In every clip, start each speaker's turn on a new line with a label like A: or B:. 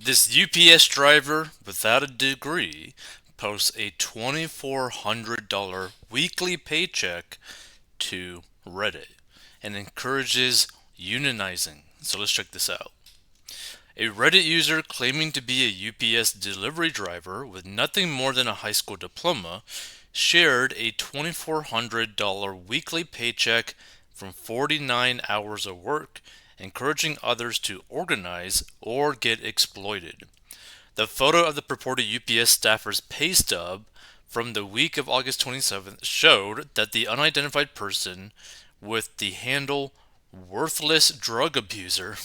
A: This UPS driver without a degree posts a $2,400 weekly paycheck to Reddit and encourages unionizing. So let's check this out. A Reddit user claiming to be a UPS delivery driver with nothing more than a high school diploma shared a $2,400 weekly paycheck from 49 hours of work, encouraging others to organize or get exploited. The photo of the purported UPS staffer's pay stub from the week of August 27th showed that the unidentified person with the handle worthless drug abuser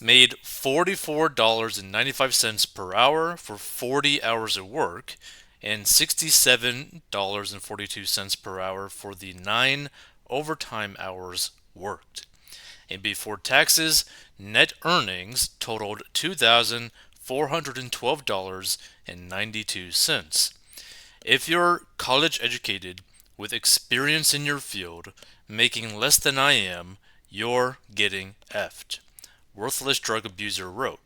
A: made $44.95 per hour for 40 hours of work and $67.42 per hour for the 9 overtime hours worked. And before taxes, net earnings totaled $2,412.92. If you're college educated with experience in your field, making less than I am, you're getting effed. Worthless drug abuser wrote.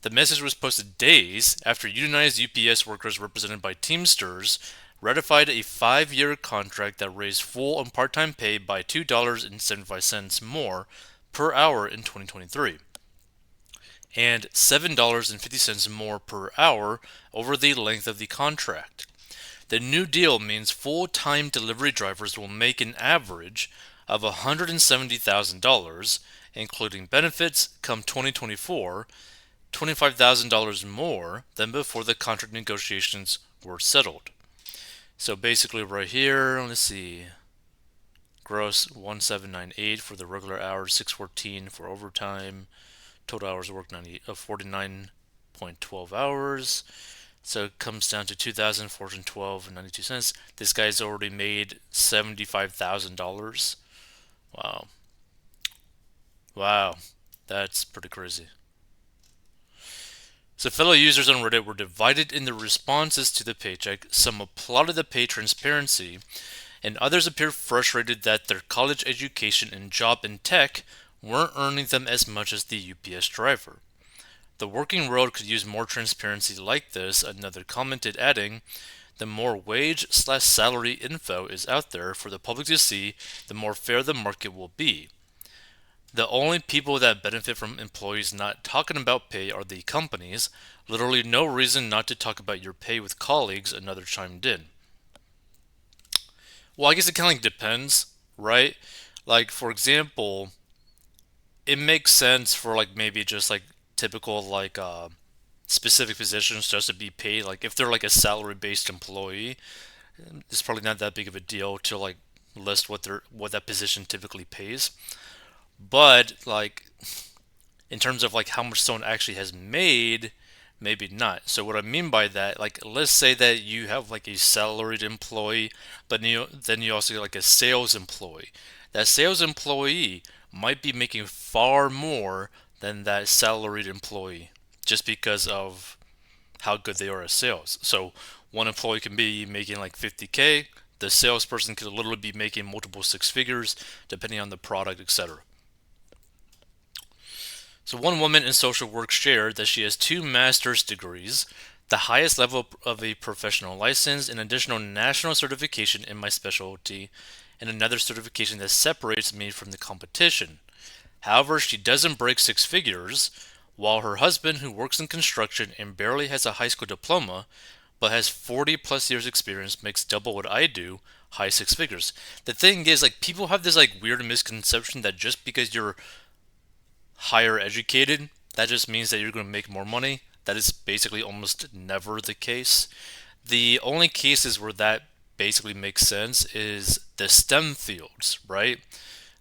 A: The message was posted days after unionized UPS workers represented by Teamsters ratified a 5-year contract that raised full and part time pay by $2.75 more per hour in 2023 and $7.50 more per hour over the length of the contract. The new deal means full time delivery drivers will make an average of $170,000, including benefits, come 2024, $25,000 more than before the contract negotiations were settled. So basically, right here, let's see, gross 1798 for the regular hours, 614 for overtime, total hours worked 49.12 hours. So it comes down to 2,412 and 92 cents. This guy's already made $75,000. Wow. Wow. That's pretty crazy. So fellow users on Reddit were divided in their responses to the paycheck. Some applauded the pay transparency, and others appeared frustrated that their college education and job in tech weren't earning them as much as the UPS driver. The working world could use more transparency like this, another commented, adding, the more wage/salary info is out there for the public to see, the more fair the market will be. The only people that benefit from employees not talking about pay are the companies. Literally no reason not to talk about your pay with colleagues, another chimed in. Well, I guess it kind of like depends, right? Like, for example, it makes sense for like maybe just like typical like specific positions just to be paid. Like if they're like a salary based employee, it's probably not that big of a deal to like list what that position typically pays. But like in terms of like how much someone actually has made, maybe not. So what I mean by that, like let's say that you have like a salaried employee, but then you also get like a sales employee. That sales employee might be making far more than that salaried employee just because of how good they are at sales. So one employee can be making like 50K, the salesperson could literally be making multiple six figures depending on the product, etc. So one woman in social work shared that she has two master's degrees, the highest level of a professional license, an additional national certification in my specialty, and another certification that separates me from the competition. However, she doesn't break six figures, while her husband, who works in construction and barely has a high school diploma, but has 40 plus years experience, makes double what I do, high six figures. The thing is, like, people have this, like, weird misconception that just because you're higher educated, that just means that you're going to make more money. That is basically almost never the case. The only cases where that basically makes sense is the STEM fields, right?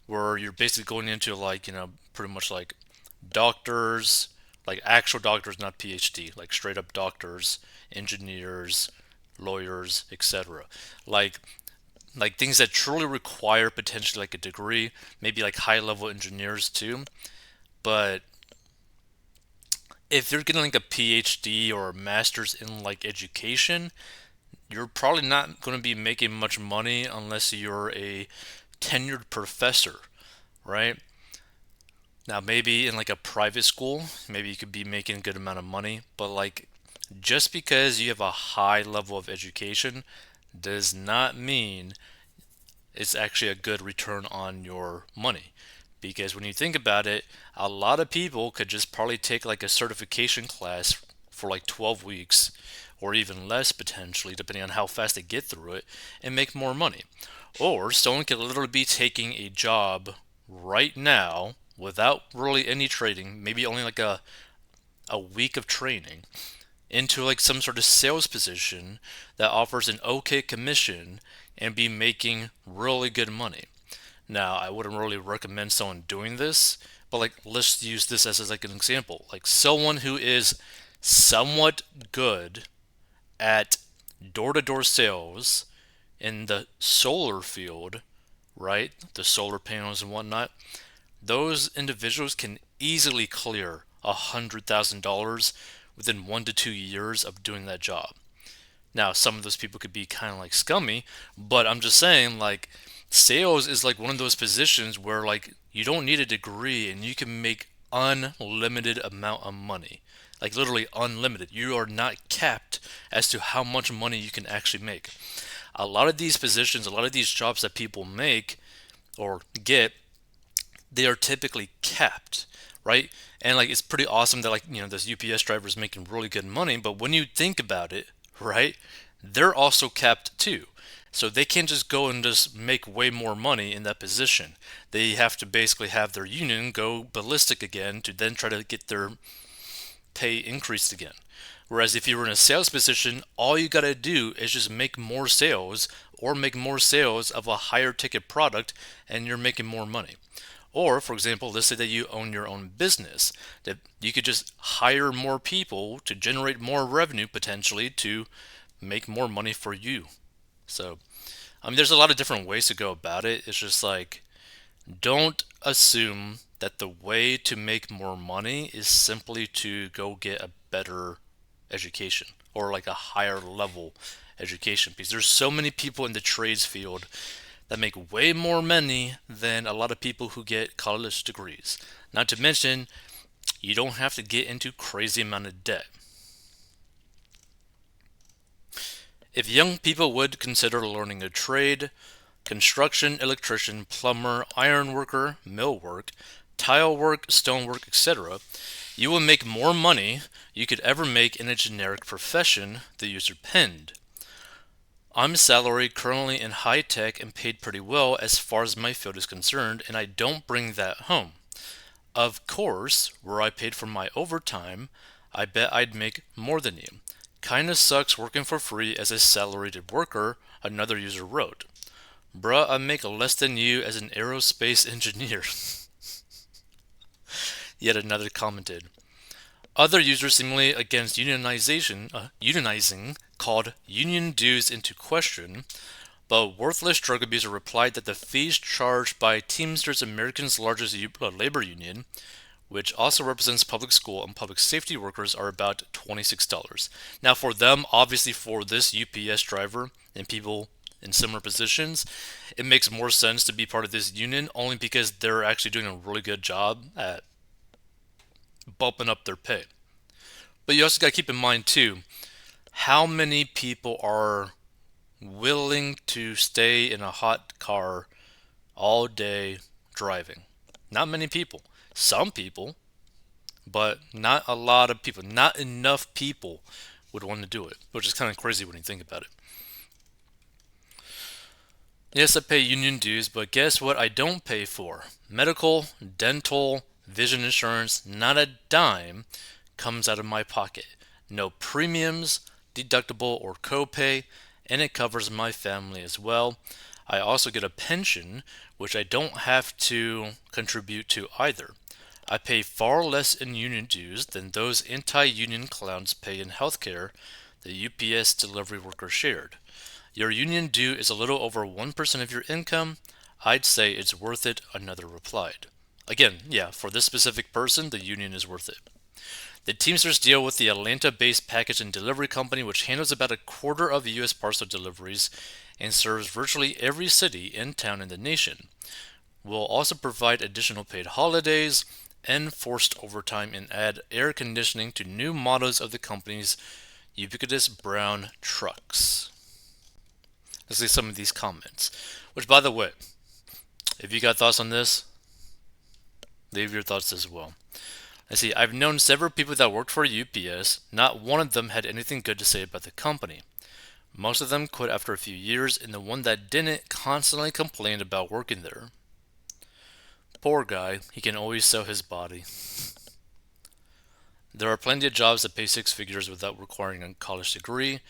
A: Where you're basically going into like, pretty much like doctors, like actual doctors, not PhD, like straight up doctors, engineers, lawyers, etc. Like things that truly require potentially like a degree, maybe like high level engineers too. But if you're getting like a PhD or a master's in like education, you're probably not going to be making much money unless you're a tenured professor, right? Now, maybe in like a private school, maybe you could be making a good amount of money, but like just because you have a high level of education does not mean it's actually a good return on your money. Because when you think about it, a lot of people could just probably take like a certification class for like 12 weeks or even less potentially, depending on how fast they get through it, and make more money. Or someone could literally be taking a job right now without really any trading, maybe only like a week of training, into like some sort of sales position that offers an okay commission and be making really good money. Now, I wouldn't really recommend someone doing this, but like let's use this as like an example. Like someone who is somewhat good at door-to-door sales in the solar field, right? The solar panels and whatnot. Those individuals can easily clear $100,000 within 1 to 2 years of doing that job. Now, some of those people could be kind of like scummy, but I'm just saying, like, sales is like one of those positions where, like, you don't need a degree and you can make unlimited amount of money. Like, literally unlimited. You are not capped as to how much money you can actually make. A lot of these positions, a lot of these jobs that people make or get, they are typically capped, right? And like it's pretty awesome that like this UPS driver is making really good money, but when you think about it, right, they're also capped too. So they can't just go and just make way more money in that position. They have to basically have their union go ballistic again to then try to get their pay increased again. Whereas if you were in a sales position, all you got to do is just make more sales or make more sales of a higher ticket product and you're making more money. Or, for example, let's say that you own your own business, that you could just hire more people to generate more revenue potentially to make more money for you. So, I mean, there's a lot of different ways to go about it. It's just like, don't assume that the way to make more money is simply to go get a better education or like a higher level education because there's so many people in the trades field that make way more money than a lot of people who get college degrees. Not to mention, you don't have to get into crazy amount of debt. If young people would consider learning a trade, construction, electrician, plumber, iron worker, millwork, tile work, stonework, etc., you will make more money you could ever make in a generic profession, the user penned. I'm salaried currently in high tech and paid pretty well as far as my field is concerned, and I don't bring that home. Of course, were I paid for my overtime, I bet I'd make more than you. Kinda sucks working for free as a salaried worker, another user wrote. Bruh, I make less than you as an aerospace engineer. Yet another commented. Other users seemingly against unionizing called union dues into question, but worthless drug abuser replied that the fees charged by Teamsters, America's largest labor union, which also represents public school and public safety workers, are about $26. Now, for them, obviously, for this UPS driver and people in similar positions, it makes more sense to be part of this union only because they're actually doing a really good job at bumping up their pay. But you also got to keep in mind, too, how many people are willing to stay in a hot car all day driving? Not many people. Some people, but not a lot of people. Not enough people would want to do it, which is kind of crazy when you think about it. Yes, I pay union dues, but guess what I don't pay for? Medical, dental, vision insurance, not a dime comes out of my pocket. No premiums, deductible, or copay, and it covers my family as well. I also get a pension, which I don't have to contribute to either. I pay far less in union dues than those anti-union clowns pay in healthcare, the UPS delivery worker shared. Your union due is a little over 1% of your income. I'd say it's worth it, another replied. Again, yeah, for this specific person, the union is worth it. The Teamsters deal with the Atlanta-based package and delivery company, which handles about a quarter of U.S. parcel deliveries and serves virtually every city and town in the nation. We'll also provide additional paid holidays, enforced overtime, and add air conditioning to new models of the company's ubiquitous brown trucks. Let's see some of these comments. Which, by the way, if you got thoughts on this, leave your thoughts as well. Let's see, I've known several people that worked for UPS. Not one of them had anything good to say about the company. Most of them quit after a few years, and the one that didn't constantly complained about working there. Poor guy, he can always sell his body. There are plenty of jobs that pay six figures without requiring a college degree.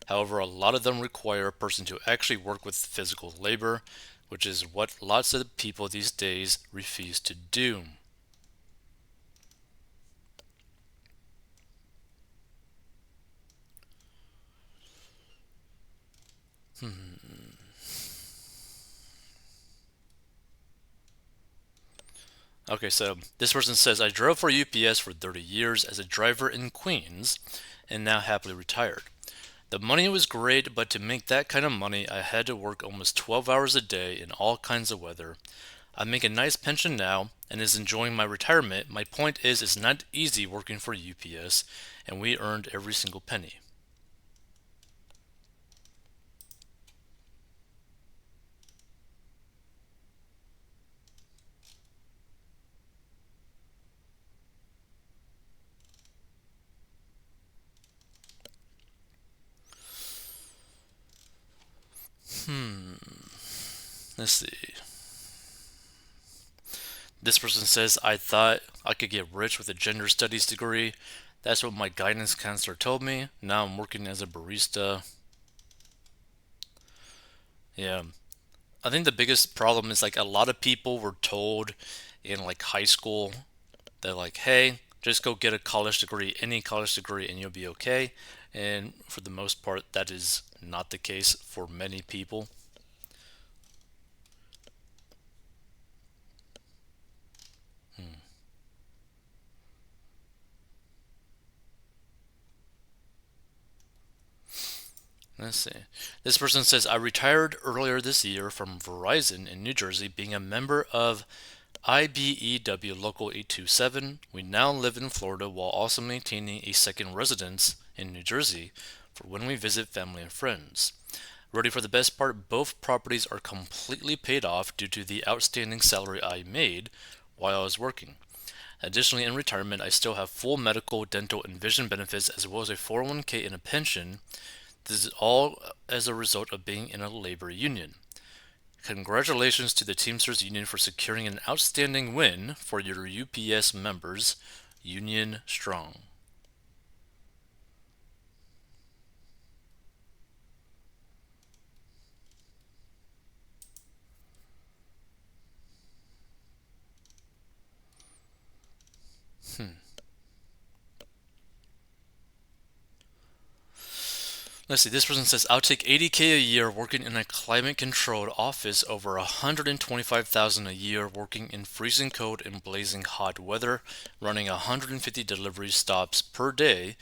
A: However, a lot of them require a person to actually work with physical labor, which is what lots of people these days refuse to do. Okay, so this person says, I drove for UPS for 30 years as a driver in Queens and now happily retired. The money was great, but to make that kind of money, I had to work almost 12 hours a day in all kinds of weather. I make a nice pension now and is enjoying my retirement. My point is, it's not easy working for UPS, and we earned every single penny. Let's see. This person says, I thought I could get rich with a gender studies degree. That's what my guidance counselor told me. Now I'm working as a barista. Yeah. I think the biggest problem is like a lot of people were told in like high school that like, hey, just go get a college degree, any college degree, and you'll be okay. And for the most part, that is not the case for many people. Let's see. This person says, I retired earlier this year from Verizon in New Jersey, being a member of IBEW Local 827. We now live in Florida while also maintaining a second residence in New Jersey for when we visit family and friends. Ready for the best part? Both properties are completely paid off due to the outstanding salary I made while I was working. Additionally, in retirement, I still have full medical, dental, and vision benefits as well as a 401k and a pension. This is all as a result of being in a labor union. Congratulations to the Teamsters Union for securing an outstanding win for your UPS members. Union Strong. Let's see, this person says, I'll take 80K a year working in a climate controlled office over 125,000 a year working in freezing cold and blazing hot weather, running 150 delivery stops per day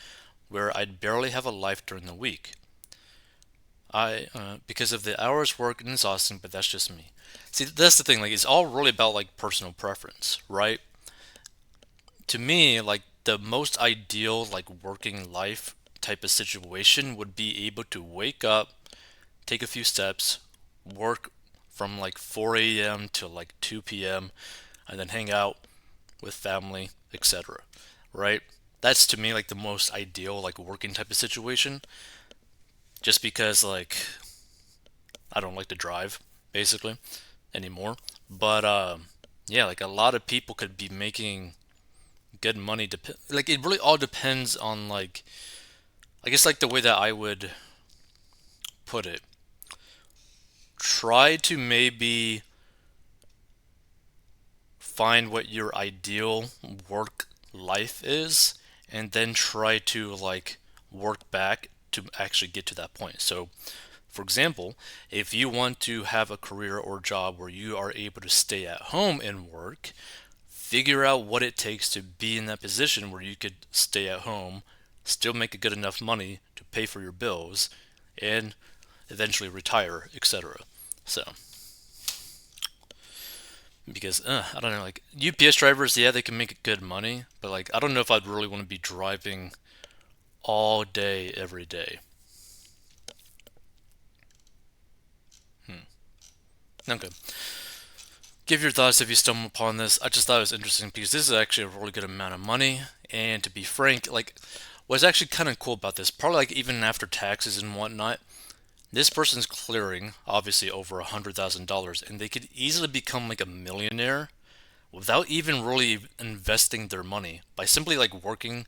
A: where I'd barely have a life during the week. Because of the hours worked, and exhausting, but that's just me. See, that's the thing. Like, it's all really about like personal preference, right? To me, like the most ideal like working life type of situation would be able to wake up, take a few steps, work from like 4 a.m. to like 2 p.m., and then hang out with family, etc. Right? That's to me like the most ideal like working type of situation. Just because like I don't like to drive basically anymore. But yeah, like a lot of people could be making good money. Like it really all depends on like I guess like the way that I would put it. Try to maybe find what your ideal work life is, and then try to like work back to actually get to that point. So, for example, if you want to have a career or job where you are able to stay at home and work, figure out what it takes to be in that position where you could stay at home, still make a good enough money to pay for your bills, and eventually retire, etc. So, because I don't know, like UPS drivers, yeah, they can make good money, but like I don't know if I'd really want to be driving all day every day. Okay. Give your thoughts if you stumble upon this. I just thought it was interesting because this is actually a really good amount of money. And to be frank, like, what's actually kind of cool about this, probably like even after taxes and whatnot, this person's clearing obviously over $100,000, and they could easily become like a millionaire without even really investing their money by simply like working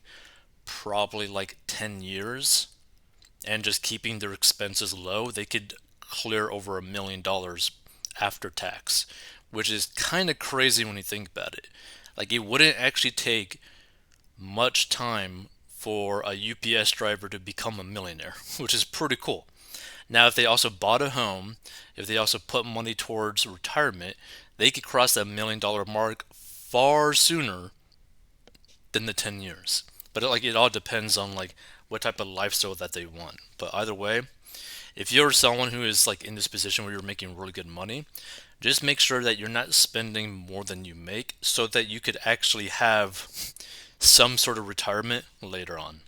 A: probably like 10 years and just keeping their expenses low. They could clear over $1 million after tax, which is kind of crazy when you think about it. Like, it wouldn't actually take much time for a UPS driver to become a millionaire, which is pretty cool. Now, if they also bought a home, if they also put money towards retirement, they could cross that $1 million mark far sooner than the 10 years. But it all depends on like what type of lifestyle that they want. But either way, if you're someone who is like in this position where you're making really good money, just make sure that you're not spending more than you make so that you could actually have some sort of retirement later on.